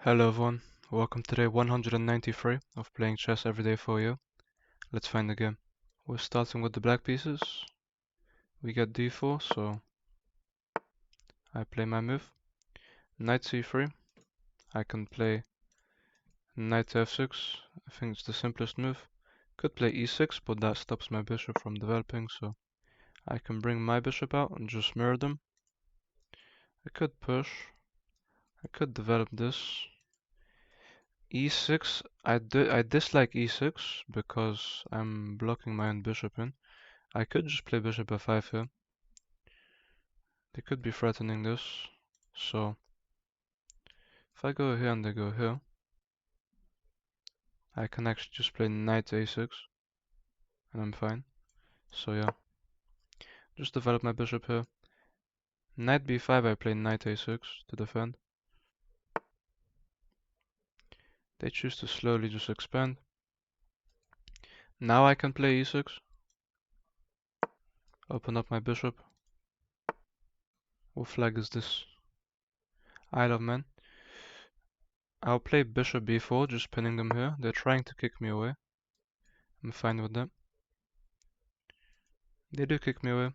Hello everyone, welcome to day 193 of playing chess every day for you. Let's find the game. We're starting with the black pieces. We get d4, so I play my move. Knight c3. I can play knight to f6. I think it's the simplest move. Could play e6, but that stops my bishop from developing, so I can bring my bishop out and just mirror them. I could push. I could develop this. e6, I dislike e6 because I'm blocking my own bishop in. I could just play bishop f5 here. They could be threatening this. So if I go here and they go here, I can actually just play knight a6 and I'm fine. So yeah, just develop my bishop here. Knight b5, I play knight a6 to defend. They choose to slowly just expand. Now I can play e6. Open up my bishop. What flag is this? Isle of Man. I'll play bishop b4, just pinning them here. They're trying to kick me away. I'm fine with that. They do kick me away.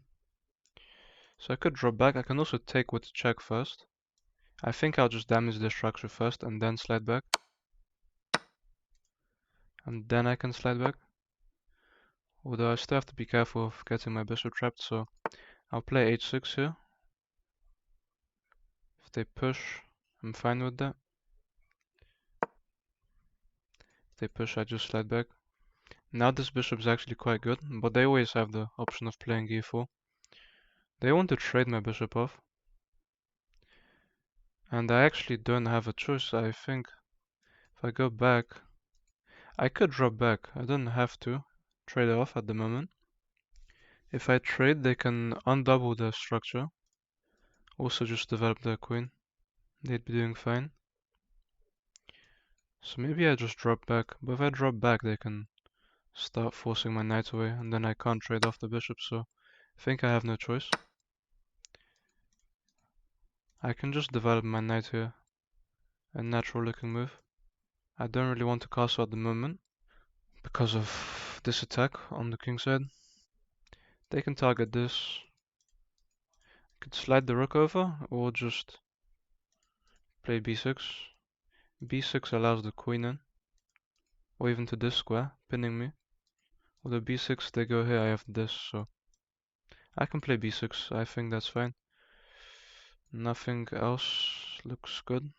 So I could drop back. I can also take with check first. I think I'll just damage the structure first and then slide back. And then I can slide back. Although I still have to be careful of getting my bishop trapped, so I'll play h6 here. If they push, I'm fine with that. If they push, I just slide back. Now this bishop is actually quite good, but they always have the option of playing e4. They want to trade my bishop off. And I actually don't have a choice. I think if I go back, I could drop back. I don't have to trade it off at the moment. If I trade, they can undouble the structure. Also just develop their queen. They'd be doing fine. So maybe I just drop back. But if I drop back, they can start forcing my knight away, and then I can't trade off the bishop, so I think I have no choice. I can just develop my knight here. A natural looking move. I don't really want to castle at the moment because of this attack on the king side. They can target this. I could slide the rook over or just play b6. b6 allows the queen in, or even to this square, pinning me. Although b6 they go here, I have this, so I can play b6. I think that's fine. Nothing else looks good.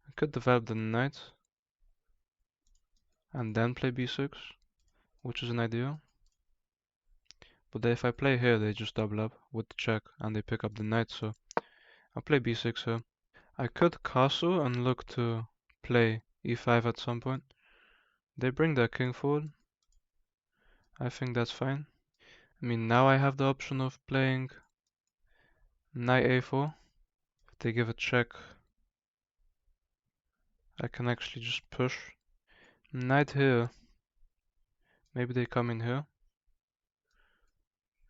I could develop the knight and then play b6, which is an idea. But if I play here, they just double up with the check and they pick up the knight, so I'll play b6 here. I could castle and look to play e5 at some point. They bring their king forward. I think that's fine. I mean, now I have the option of playing knight a4. If they give a check, I can actually just push. Knight here. Maybe they come in here.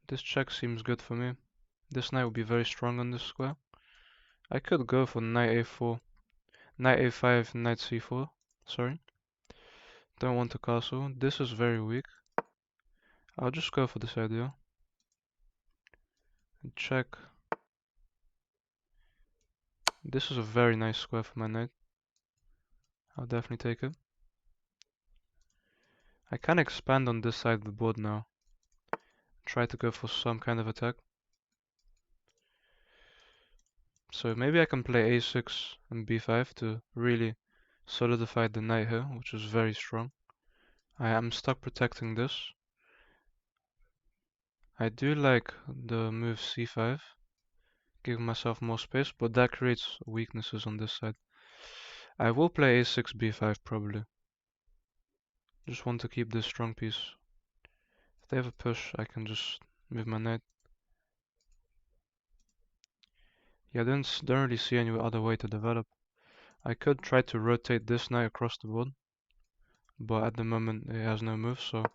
This check seems good for me. This knight will be very strong on this square. I could go for knight a4, knight a5, knight c4. Sorry. Don't want to castle. This is very weak. I'll just go for this idea. And check. This is a very nice square for my knight. I'll definitely take it. I can expand on this side of the board now. Try to go for some kind of attack. So maybe I can play a6 and b5 to really solidify the knight here, which is very strong. I am stuck protecting this. I do like the move c5, giving myself more space, but that creates weaknesses on this side. I will play a6 b5 probably. Just want to keep this strong piece. If they have a push, I can just move my knight. Yeah, I don't really see any other way to develop. I could try to rotate this knight across the board, but at the moment it has no move, so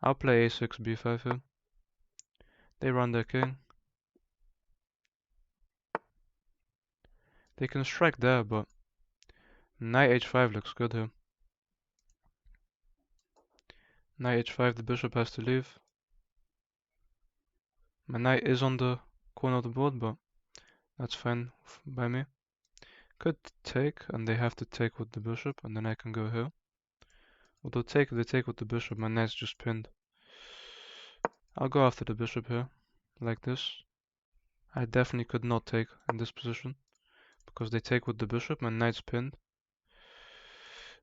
I'll play a6 b5 here. They run their king. They can strike there, but Knight h5 looks good here. Knight h5, the bishop has to leave. My knight is on the corner of the board, but that's fine by me. Could take, and they have to take with the bishop, and then I can go here. Although if they take with the bishop, my knight's just pinned. I'll go after the bishop here, like this. I definitely could not take in this position, because they take with the bishop, my knight's pinned.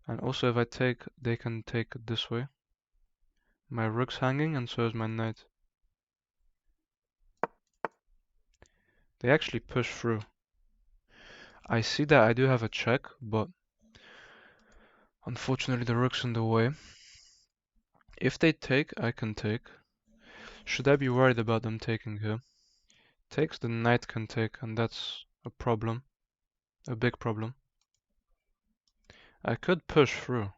And also if I take, they can take this way. My rook's hanging, and so is my knight. They actually push through. I see that I do have a check, but unfortunately the rook's in the way. If they take, I can take. Should I be worried about them taking here? Takes, the knight can take, and that's a problem. A big problem. I could push through,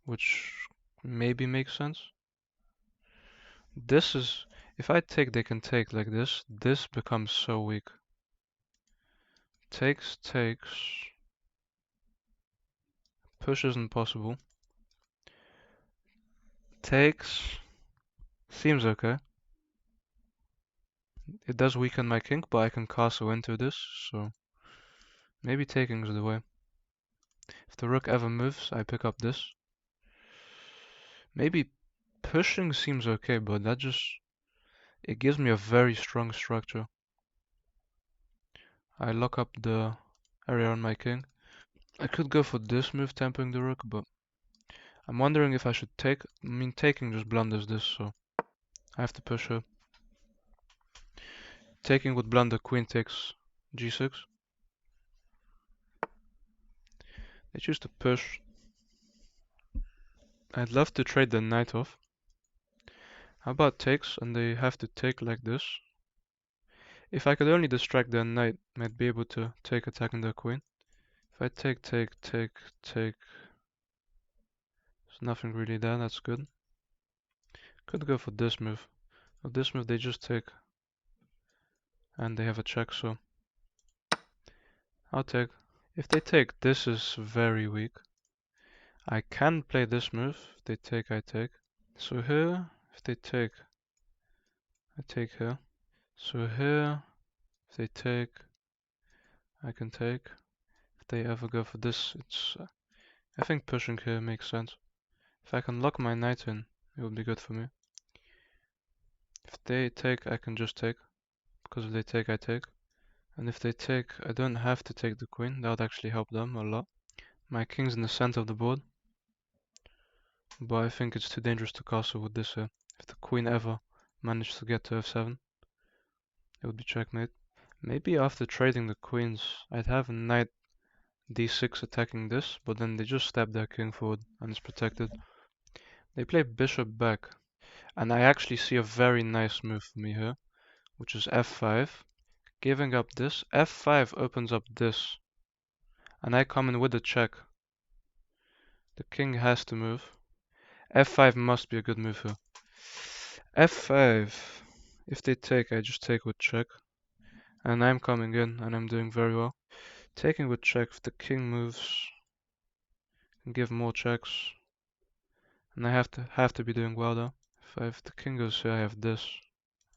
which maybe makes sense. This is, if I take, they can take like this. This becomes so weak. Takes, push isn't possible. Takes, seems okay. It does weaken my king, but I can castle into this, so maybe taking is the way. If the rook ever moves, I pick up this. Maybe pushing seems okay, but that just, it gives me a very strong structure. I lock up the area on my king. I could go for this move, tempering the rook, but I'm wondering if I should take. I mean, taking just blunders this, so I have to push her. Taking would blunder, queen takes g6. They choose to push. I'd love to trade the knight off. How about takes, and they have to take like this. If I could only distract their knight, might be able to take attacking their queen. If I take, there's nothing really there, that's good. Could go for this move. With this move they just take, and they have a check, so I'll take. If they take, this is very weak. I can play this move. If they take, I take. So here, if they take, I take here. So here, if they take, I can take. If they ever go for this, it's... I think pushing here makes sense. If I can lock my knight in, it would be good for me. If they take, I can just take. Because if they take, I take. And if they take, I don't have to take the queen. That would actually help them a lot. My king's in the center of the board. But I think it's too dangerous to castle with this here. If the queen ever managed to get to f7, it would be checkmate. Maybe after trading the queens, I'd have a knight d6 attacking this, but then they just stab their king forward and it's protected. They play bishop back, and I actually see a very nice move for me here, which is f5. Giving up this, f5 opens up this, and I come in with a check. The king has to move. f5 must be a good move here. f5, if they take, I just take with check. And I'm coming in, and I'm doing very well. Taking with check, if the king moves, can give more checks. And I have to be doing well though. If the king goes here, I have this.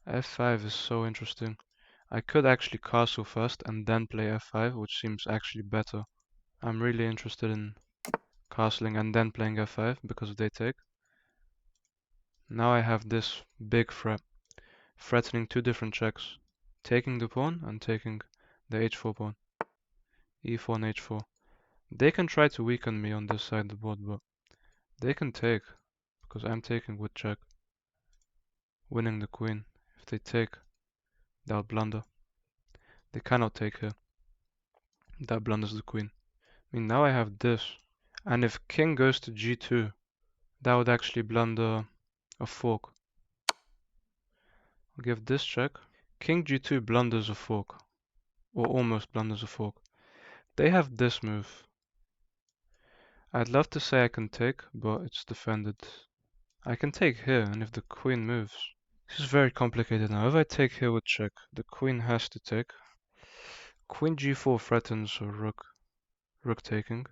f5 is so interesting. I could actually castle first and then play f5, which seems actually better. I'm really interested in castling and then playing f5 because if they take. Now I have this big threat, threatening two different checks. Taking the pawn and taking the h4 pawn. e4 and h4. They can try to weaken me on this side of the board, but they can take, because I'm taking with check, winning the queen. If they take, they'll blunder. They cannot take here. That blunders the queen. I mean, now I have this. And if king goes to g2, that would actually blunder a fork. I'll give this check. King g2 blunders a fork, or almost blunders a fork. They have this move. I'd love to say I can take, but it's defended. I can take here, and if the queen moves... This is very complicated now. If I take here with check, the queen has to take. Queen g4 threatens a rook. rook taking.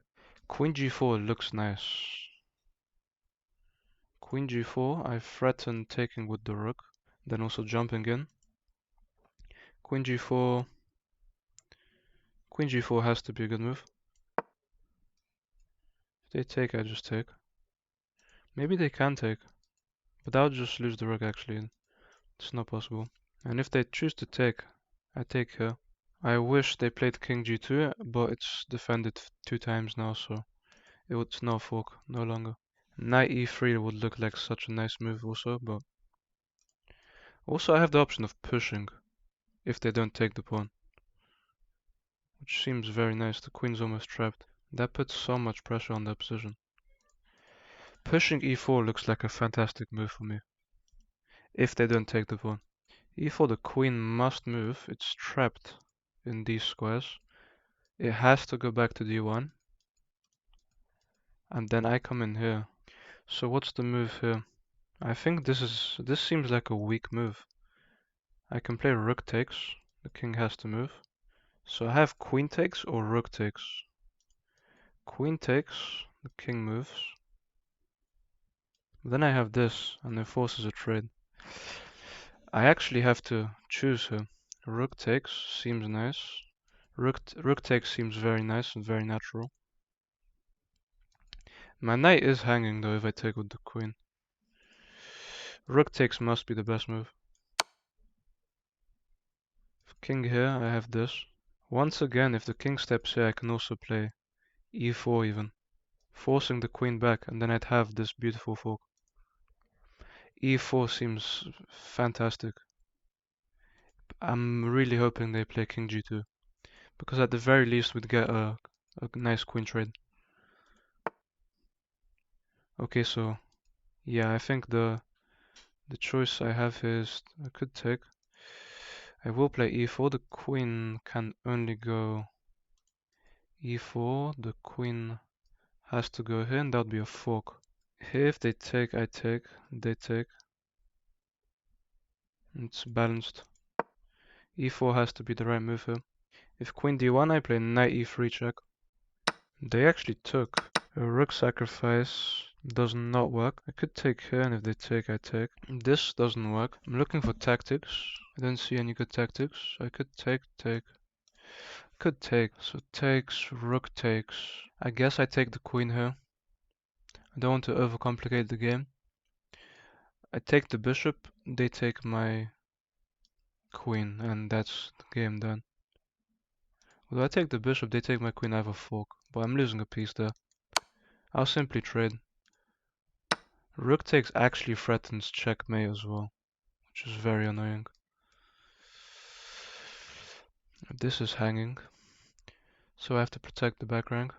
Queen g4 looks nice. Queen g4, I threaten taking with the rook, then also jumping in. Queen g4. Queen g4 has to be a good move. If they take, I just take. Maybe they can take, but I'll just lose the rook actually. It's not possible. And if they choose to take, I take here. I wish they played king g2, but it's defended 2 times now, so it's no fork, no longer. Knight e3 would look like such a nice move also, but also I have the option of pushing if they don't take the pawn, which seems very nice. The queen's almost trapped. That puts so much pressure on their position. Pushing e4 looks like a fantastic move for me, if they don't take the pawn. E4, the queen must move. It's trapped in these squares. It has to go back to d1. And then I come in here. So what's the move here? I think this seems like a weak move. I can play rook takes. The king has to move. So I have queen takes or rook takes. Queen takes, the king moves. Then I have this, and it forces a trade. I actually have to choose here. Rook takes seems nice. Rook takes seems very nice and very natural. My knight is hanging though if I take with the queen. Rook takes must be the best move. King here, I have this. Once again, if the king steps here, I can also play e4 even, forcing the queen back, and then I'd have this beautiful fork. e4 seems fantastic. I'm really hoping they play king g2, because at the very least we'd get a nice queen trade. Okay, so yeah, I think the choice I have here is I could take. I will play e4. The queen can only go e4. The queen has to go here, and that would be a fork. Here, if they take, I take. They take. It's balanced. e4 has to be the right move here. If queen d1, I play knight e3 check. They actually took. A rook sacrifice does not work. I could take here, and if they take, I take. This doesn't work. I'm looking for tactics. I don't see any good tactics. I could take, take. Could take. So takes, rook takes. I guess I take the queen here. I don't want to overcomplicate the game. I take the bishop, they take my queen, and that's the game done. Well, I take the bishop, they take my queen, I have a fork, but I'm losing a piece there. I'll simply trade. Rook takes actually threatens checkmate as well, which is very annoying. This is hanging, so I have to protect the back rank.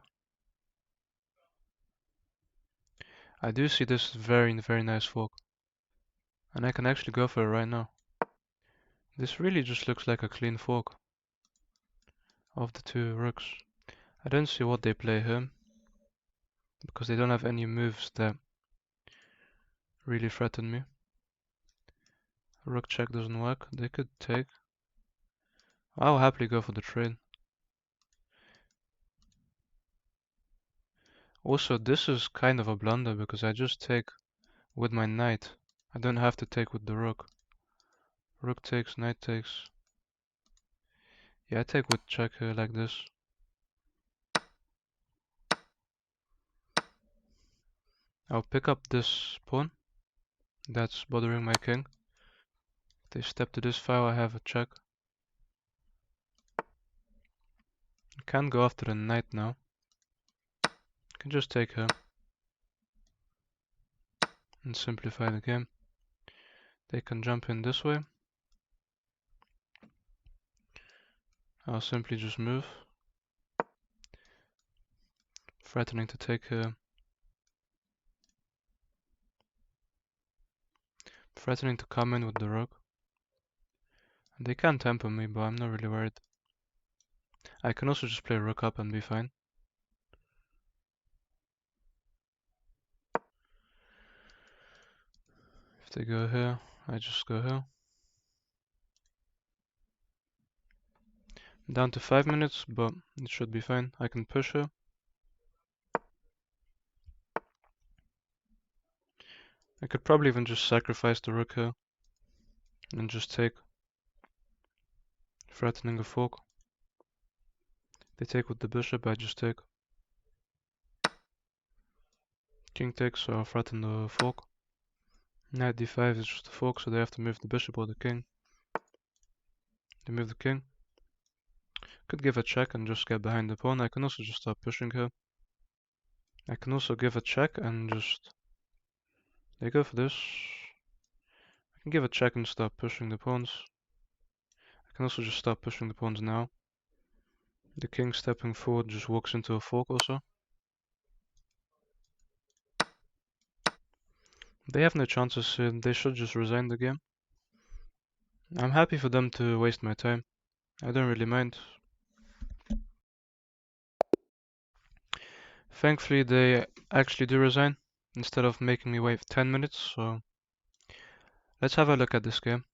I do see this very, very nice fork, and I can actually go for it right now. This really just looks like a clean fork of the two rooks. I don't see what they play here, because they don't have any moves that really threaten me. Rook check doesn't work. They could take. I'll happily go for the trade. Also, this is kind of a blunder because I just take with my knight. I don't have to take with the rook. Rook takes, knight takes. Yeah, I take with check here like this. I'll pick up this pawn. That's bothering my king. If they step to this file, I have a check. I can't go after the knight now. I can just take her and simplify the game. They can jump in this way. I'll simply just move. Threatening to take her. Threatening to come in with the rook. They can temper me, but I'm not really worried. I can also just play rook up and be fine. If they go here, I just go here. I'm down to 5 minutes, but it should be fine. I can push her. I could probably even just sacrifice the rook here and just take, threatening a fork. They take with the bishop, I just take. King takes, so I'll threaten the fork. Knight d5 is just a fork, so they have to move the bishop or the king. They move the king. Could give a check and just get behind the pawn. I can also just start pushing here. I can also give a check and just... They go for this. I can give a check and start pushing the pawns. I can also just start pushing the pawns now. The king stepping forward just walks into a fork also. They have no chances, they should just resign the game. I'm happy for them to waste my time. I don't really mind. Thankfully they actually do resign, instead of making me wait 10 minutes, so... Let's have a look at this game.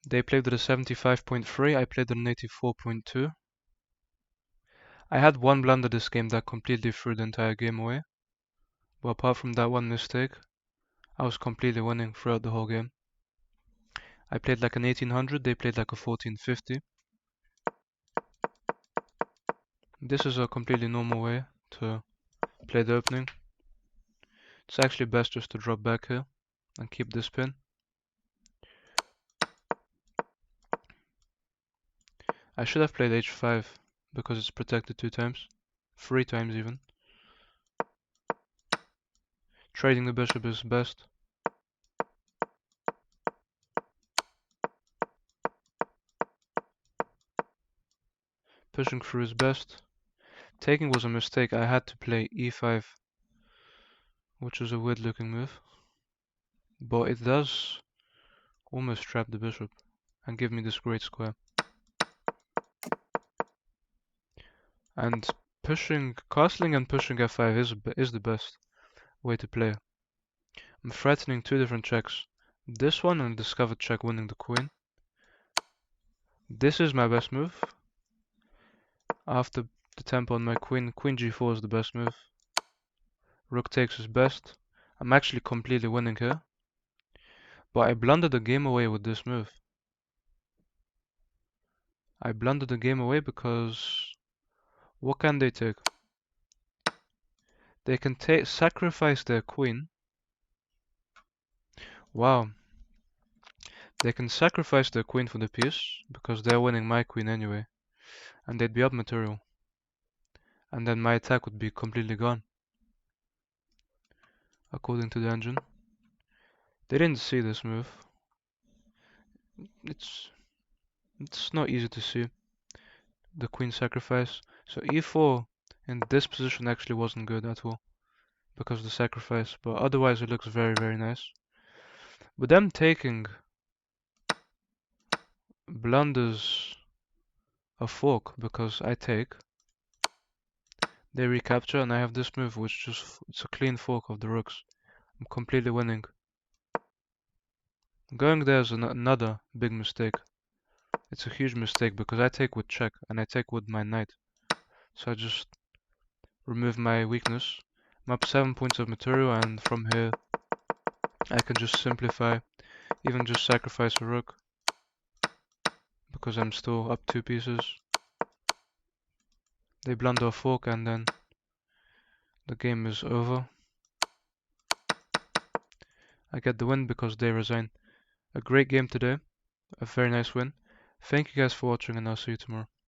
They played at a 75.3, I played at an 84.2. I had one blunder this game that completely threw the entire game away. But apart from that one mistake, I was completely winning throughout the whole game. I played like an 1800, they played like a 1450. This is a completely normal way to play the opening. It's actually best just to drop back here and keep this pin. I should have played h5 because it's protected 2 times. 3 times even. Trading the bishop is best. Pushing through is best. Taking was a mistake. I had to play e5, which is a weird looking move. But it does almost trap the bishop and give me this great square. And pushing, castling and pushing f5 is the best way to play. I'm threatening 2 different checks. This one and a discovered check winning the queen. This is my best move. After the tempo on my queen, queen g4 is the best move. Rook takes is best. I'm actually completely winning here. But I blundered the game away with this move. I blundered the game away because... What can they take? They can sacrifice their queen. Wow. They can sacrifice their queen for the piece, because they're winning my queen anyway. And they'd be up material. And then my attack would be completely gone. According to the engine. They didn't see this move. It's not easy to see. The queen sacrifice. So e4 in this position actually wasn't good at all. Because of the sacrifice. But otherwise it looks very, very nice. But them taking blunders a fork because I take. They recapture and I have this move which just, it's a clean fork of the rooks. I'm completely winning. Going there is another big mistake. It's a huge mistake because I take with check and I take with my knight. So I just remove my weakness. I'm up 7 points of material and from here I can just simplify, even just sacrifice a rook. Because I'm still up 2 pieces. They blunder a fork and then the game is over. I get the win because they resign. A great game today. A very nice win. Thank you guys for watching and I'll see you tomorrow.